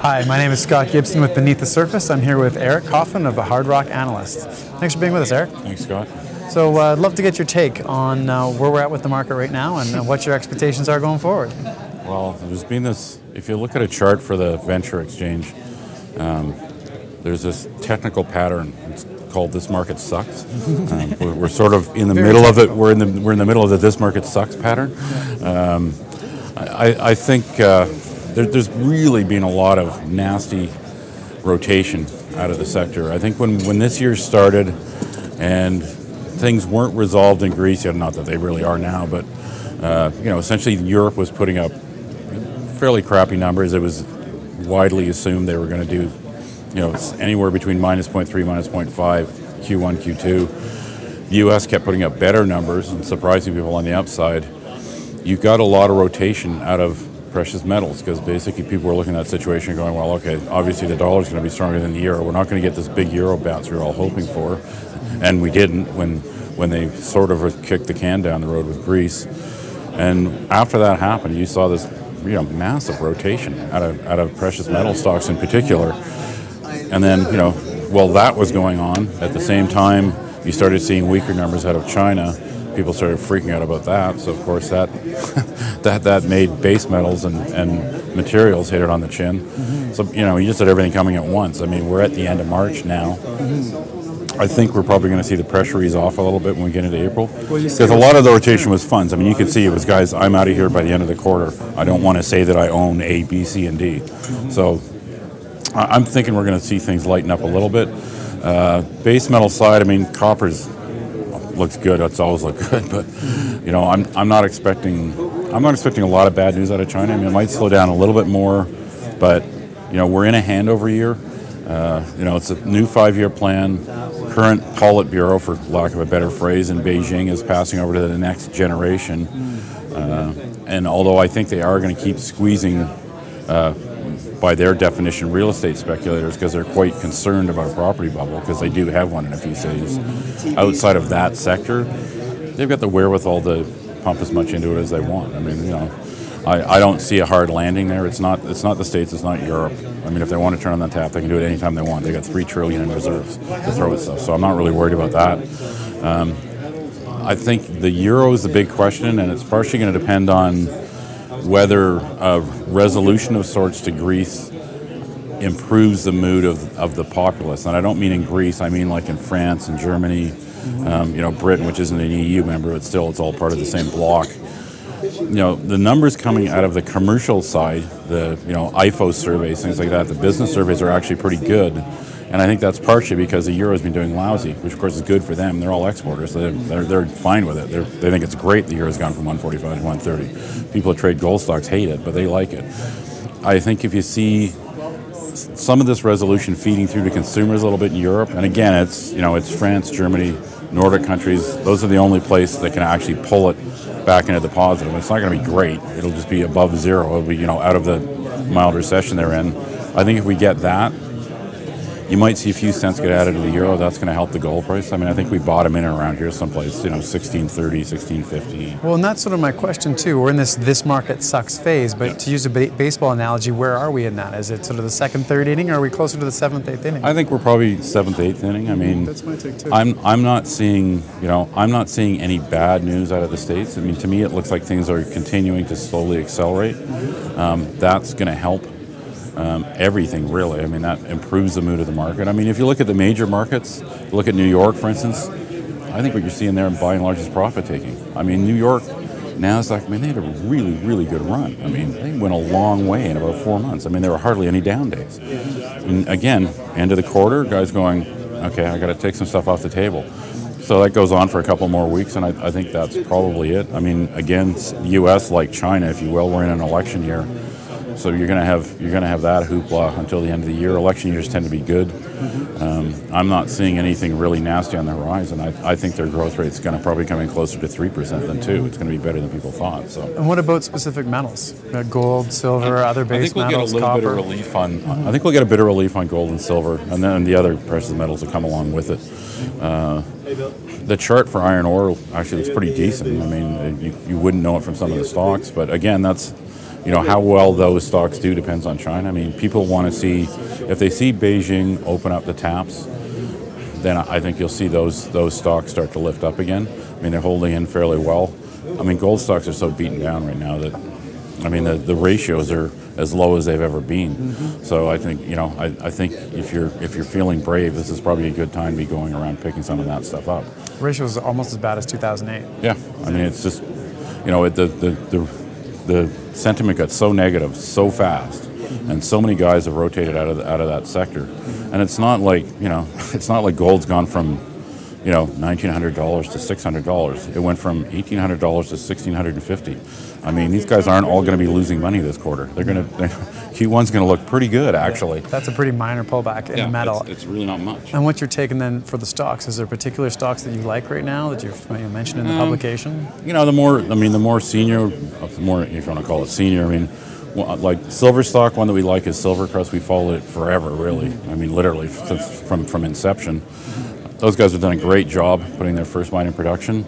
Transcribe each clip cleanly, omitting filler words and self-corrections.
Hi, my name is Scott Gibson with Beneath the Surface. I'm here with Eric Coffin of the Hard Rock Analyst. Thanks for being with us, Eric. Thanks, Scott. So I'd love to get your take on where we're at with the market right now and what your expectations are going forward. Well, there's been this, if you look at a chart for the venture exchange, there's this technical pattern. It's called "This Market Sucks." We're sort of in the middle of it. We're in the middle of the "This Market Sucks" pattern. I think there's really been a lot of nasty rotation out of the sector. I think when this year started and things weren't resolved in Greece yet, not that they really are now, but essentially Europe was putting up fairly crappy numbers. It was widely assumed they were going to do anywhere between -0.3, -0.5 Q1, Q2. The U.S. kept putting up better numbers and surprising people on the upside. You got a lot of rotation out of precious metals because basically people were looking at that situation going, well, okay, obviously the dollar's going to be stronger than the euro. We're not going to get this big euro bounce we were all hoping for, and we didn't when they sort of kicked the can down the road with Greece. And after that happened, you saw this massive rotation out of precious metal stocks in particular. And then, while that was going on, at the same time, you started seeing weaker numbers out of China. People started freaking out about that. So, of course, that that made base metals and materials hit it on the chin. Mm-hmm. So, you just had everything coming at once. I mean, we're at the end of March now. Mm-hmm. I think we're probably going to see the pressure ease off a little bit when we get into April. Because a lot of the rotation was funds. I mean, you could see it was, guys, I'm out of here by the end of the quarter. I don't want to say that I own A, B, C, and D. Mm-hmm. So I'm thinking we're going to see things lighten up a little bit. Base metal side, I mean, copper's looks good. It's always looked good, but I'm not expecting a lot of bad news out of China. I mean, it might slow down a little bit more, but we're in a handover year. It's a new 5-year plan. Current Politburo, for lack of a better phrase, in Beijing is passing over to the next generation. And although I think they are going to keep squeezing, by their definition, real estate speculators, because they're quite concerned about a property bubble, because they do have one in a few cities. Outside of that sector, they've got the wherewithal to pump as much into it as they want. I mean, I don't see a hard landing there. It's not the States, it's not Europe. I mean, if they want to turn on that tap, they can do it anytime they want. They got $3 trillion in reserves to throw at stuff, so I'm not really worried about that. I think the euro is the big question, and it's partially going to depend on whether a resolution of sorts to Greece improves the mood of the populace. And I don't mean in Greece, I mean like in France and Germany, Britain, which isn't an EU member, but still it's all part of the same bloc. The numbers coming out of the commercial side, the IFO surveys, things like that, the business surveys are actually pretty good. And I think that's partially because the euro's been doing lousy, which of course is good for them. They're all exporters. They're fine with it. They think it's great the euro's gone from 145 to 130. People who trade gold stocks hate it, but they like it. I think if you see some of this resolution feeding through to consumers a little bit in Europe, and again, it's France, Germany, Nordic countries. Those are the only places that can actually pull it back into the positive. It's not going to be great. It'll just be above zero. It'll be out of the mild recession they're in. I think if we get that, you might see a few cents get added to the euro. That's going to help the gold price. I mean, I think we bottom in and around here someplace, 1630, 1650. Well, and that's sort of my question too. We're in this market sucks phase, but to use a baseball analogy, where are we in that? Is it sort of the second, third inning, or are we closer to the 7th, 8th inning? I think we're probably 7th, 8th inning. I mean, that's my take too. I'm not seeing any bad news out of the States. I mean, to me, it looks like things are continuing to slowly accelerate. That's going to help. Everything really. I mean, that improves the mood of the market. I mean, if you look at the major markets, look at New York, for instance, I think what you're seeing there by and large is profit taking. I mean, New York, NASDAQ, they had a really, really good run. I mean, they went a long way in about 4 months. I mean, there were hardly any down days. And again, end of the quarter, guys going, okay, I got to take some stuff off the table. So that goes on for a couple more weeks, and I think that's probably it. I mean, again, U.S. like China, if you will, we're in an election year. So you're going to have that hoopla until the end of the year. Election years tend to be good. I'm not seeing anything really nasty on the horizon. I think their growth rate is going to probably come in closer to 3% than 2%. It's going to be better than people thought. So. And what about specific metals? Gold, silver, other base metals, copper? I think we'll get a little bit of relief on. I think we'll get a bit of relief on gold and silver, and then the other precious metals will come along with it. The chart for iron ore actually looks pretty decent. I mean, you wouldn't know it from some of the stocks, but again, that's you know, how well those stocks do depends on China. I mean, people want to see, if they see Beijing open up the taps, then I think you'll see those stocks start to lift up again. I mean, they're holding in fairly well. I mean, gold stocks are so beaten down right now that, I mean, the ratios are as low as they've ever been. So I think, you know, I think if you're feeling brave, this is probably a good time to be going around picking some of that stuff up. Ratio is almost as bad as 2008. Yeah, I mean, it's just, you know, the sentiment got so negative so fast, and so many guys have rotated out of that sector, and it's not like, you know, it's not like gold's gone from, you know, $1,900 to $600. It went from $1,800 to $1,650. I mean, these guys aren't all going to be losing money this quarter. Q1's going to look pretty good, actually. That's a pretty minor pullback in the metal. It's really not much. And what you're taking then for the stocks, is there particular stocks that you like right now that you've mentioned in the publication? You know, the more senior, if you want to call it senior, I mean, well, like silver stock, one that we like is Silvercrest. We followed it forever, really. I mean, literally from inception. Those guys have done a great job putting their first mine in production.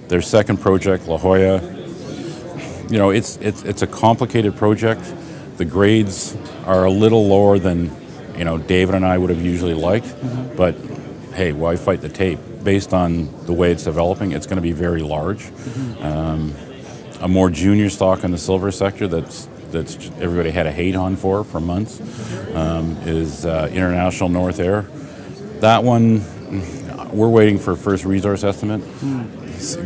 Their second project, La Jolla, you know, it's a complicated project. The grades are a little lower than, you know, David and I would have usually liked, but hey, why fight the tape? Based on the way it's developing, it's going to be very large. A more junior stock in the silver sector that's everybody had a hate on for months is International North Air. That one, we're waiting for first resource estimate.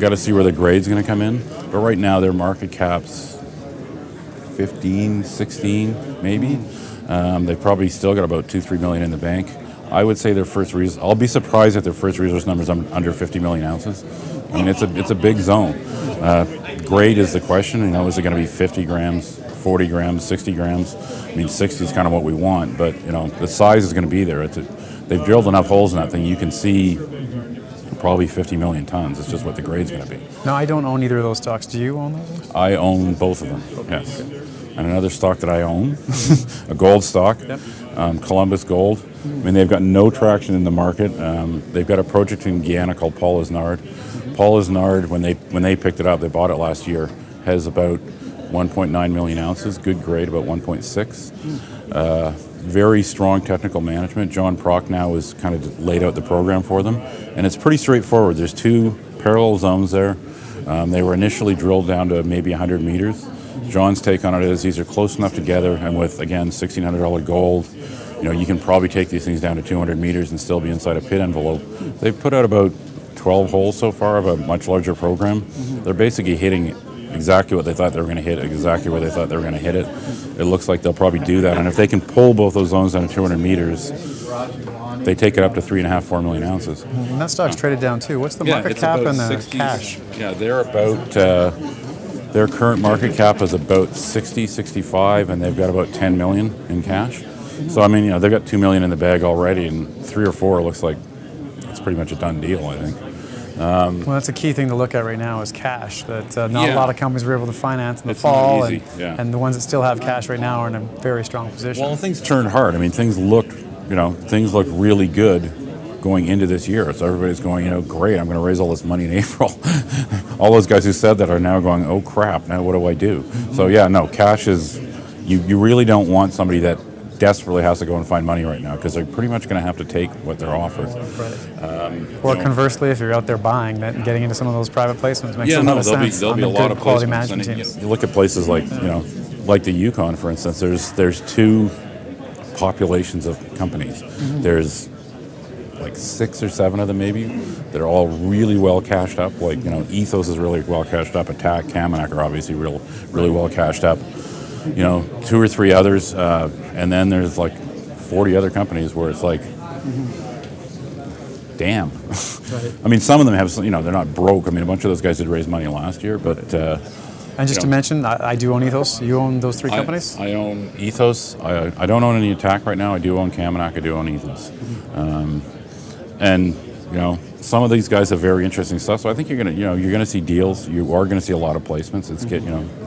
Got to see where the grade's going to come in. But right now, their market cap's 15, 16, maybe. They've probably still got about $2-3 million in the bank. I would say their first resource, I'll be surprised if their first resource number is under 50 million ounces. I mean, it's a big zone. Grade is the question. You know, is it going to be 50 grams, 40 grams, 60 grams? I mean, 60 is kind of what we want, but you know, the size is going to be there. They've drilled enough holes in that thing. You can see probably 50 million tons. It's just what the grade's going to be. No, I don't own either of those stocks. Do you own those? I own both of them, yes. And another stock that I own, a gold stock, Columbus Gold. I mean, they've got no traction in the market. They've got a project in Guyana called Paul Isnard. Paul Isnard, when they picked it up, they bought it last year, has about 1.9 million ounces, good grade, about 1.6. Very strong technical management. John Prochnow has kind of laid out the program for them, and it's pretty straightforward. There's two parallel zones there. They were initially drilled down to maybe 100 meters. John's take on it is these are close enough together, and with, again, $1,600 gold, you know, you can probably take these things down to 200 meters and still be inside a pit envelope. They've put out about 12 holes so far of a much larger program. They're basically hitting exactly what they thought they were going to hit, exactly where they thought they were going to hit it. It looks like they'll probably do that, and if they can pull both those zones down to 200 meters, they take it up to 3.5-4 million ounces. And that stock's traded down too. What's the market cap and the cash? Yeah, they're about, their current market cap is about 60, 65, and they've got about 10 million in cash. So, I mean, you know, they've got 2 million in the bag already, and 3 or 4 looks like it's pretty much a done deal, I think. Well, that's a key thing to look at right now is cash. That not a lot of companies were able to finance in the fall, and the ones that still have cash right now are in a very strong position. Well, things turned hard. I mean, things looked really good going into this year. So everybody's going, you know, great, I'm going to raise all this money in April. All those guys who said that are now going, oh crap, now what do I do? So yeah, no, cash is, you really don't want somebody that desperately has to go and find money right now, because they're pretty much going to have to take what they're offered. Or conversely, if you're out there buying, that getting into some of those private placements makes a lot of sense. There'll be a lot of quality placements. management teams. You look at places like, you know, like the Yukon, for instance. There's two populations of companies. There's like 6 or 7 of them maybe that are all really well cashed up. Like, you know, Ethos is really well cashed up. Attack, Kaminak are obviously really well cashed up. You know, 2 or 3 others, and then there's like 40 other companies where it's like, damn. I mean, some of them have, you know, they're not broke. I mean, a bunch of those guys did raise money last year, but. And just to mention, I do own Ethos. You own those 3 companies? I own Ethos. I don't own any Attack right now. I do own Kaminak. I do own Ethos. And you know, some of these guys have very interesting stuff. So I think you're gonna see deals. You are gonna see a lot of placements. It's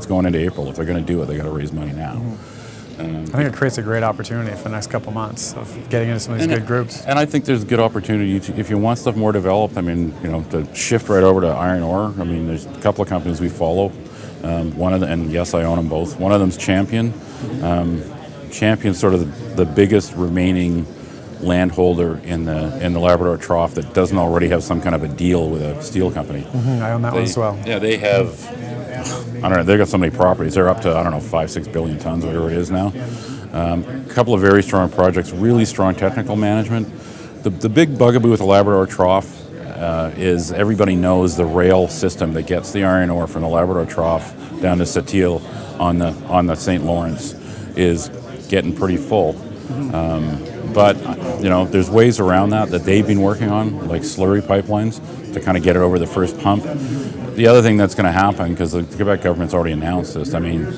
going into April. If they're gonna do it, they got to raise money now. I think it creates a great opportunity for the next couple months of getting into some of these good groups. And I think there's a good opportunity if you want stuff more developed. I mean, you know, to shift right over to iron ore. I mean, there's a couple of companies we follow. One of and yes, I own them both. One of them's Champion. Champion's sort of the biggest remaining landholder in the Labrador Trough that doesn't already have some kind of a deal with a steel company. I own that one as well. Yeah, they have, I don't know, they've got so many properties. They're up to, I don't know, 5-6 billion tons, whatever it is now. A couple of very strong projects, really strong technical management. The big bugaboo with the Labrador Trough is everybody knows the rail system that gets the iron ore from the Labrador Trough down to Sept-Îles on the St. Lawrence is getting pretty full. But there's ways around that they've been working on, like slurry pipelines, to kind of get it over the first pump. The other thing that's going to happen, because the Quebec government's already announced this, I mean,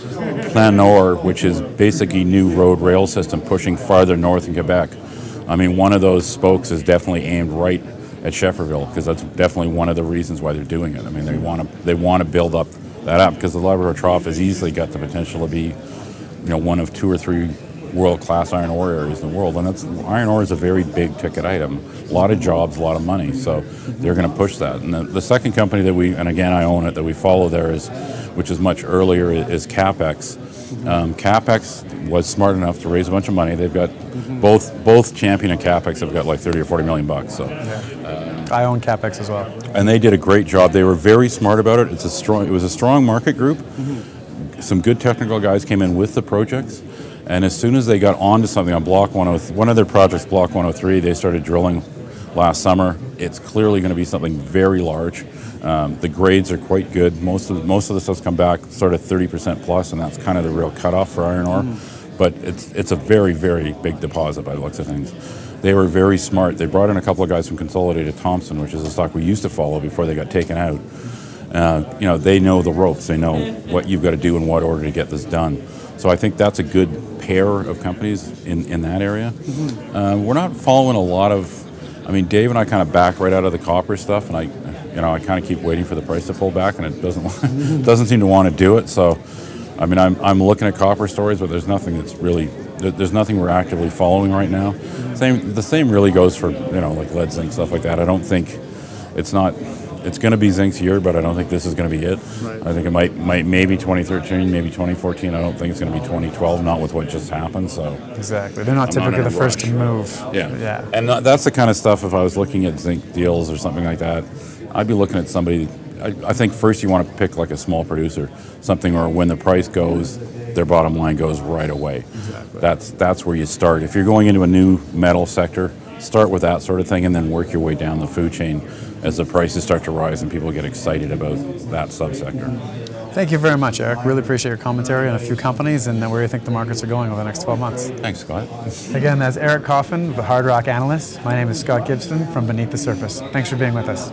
Plan Nord, which is basically new road rail system pushing farther north in Quebec. I mean, one of those spokes is definitely aimed right at Schefferville, because that's definitely one of the reasons why they're doing it. I mean, they want to build up that up, because the Labrador Trough has easily got the potential to be, one of 2 or 3 world-class iron ore areas in the world, and iron ore is a very big ticket item. A lot of jobs, a lot of money, so they're going to push that. And the second company that and again I own it, that we follow there which is much earlier, is CapEx. CapEx was smart enough to raise a bunch of money. They've got both Champion and CapEx have got like 30 or 40 million bucks. So I own CapEx as well, and they did a great job. They were very smart about it. It was a strong market group. Some good technical guys came in with the projects. And as soon as they got onto something on Block 103, one of their projects, Block 103, they started drilling last summer. It's clearly going to be something very large. The grades are quite good. Most of the stuff's come back sort of 30% plus, and that's kind of the real cutoff for iron ore. But it's a very, very big deposit by the looks of things. They were very smart. They brought in a couple of guys from Consolidated Thompson, which is a stock we used to follow before they got taken out. They know the ropes. They know what you've got to do in what order to get this done. So I think that's a good pair of companies in that area. We're not following a lot of, Dave and I kind of back right out of the copper stuff, and I kind of keep waiting for the price to pull back, and it doesn't seem to want to do it. So, I'm looking at copper stories, but there's nothing there's nothing we're actively following right now. The same really goes for like lead, zinc, stuff like that. I don't think it's going to be zinc's year, but I don't think this is going to be it. Right. I think it might maybe 2013, maybe 2014. I don't think it's going to be 2012, not with what just happened. So exactly, they're not typically the first to move. Yeah. And that's the kind of stuff. If I was looking at zinc deals or something like that, I'd be looking at somebody. I think first you want to pick like a small producer, something where when the price goes, their bottom line goes right away. Exactly. That's where you start. If you're going into a new metal sector, start with that sort of thing, and then work your way down the food chain as the prices start to rise and people get excited about that subsector. Thank you very much, Eric. Really appreciate your commentary on a few companies and where you think the markets are going over the next 12 months. Thanks, Scott. Again, that's Eric Coffin, the Hard Rock Analyst. My name is Scott Gibson from Beneath the Surface. Thanks for being with us.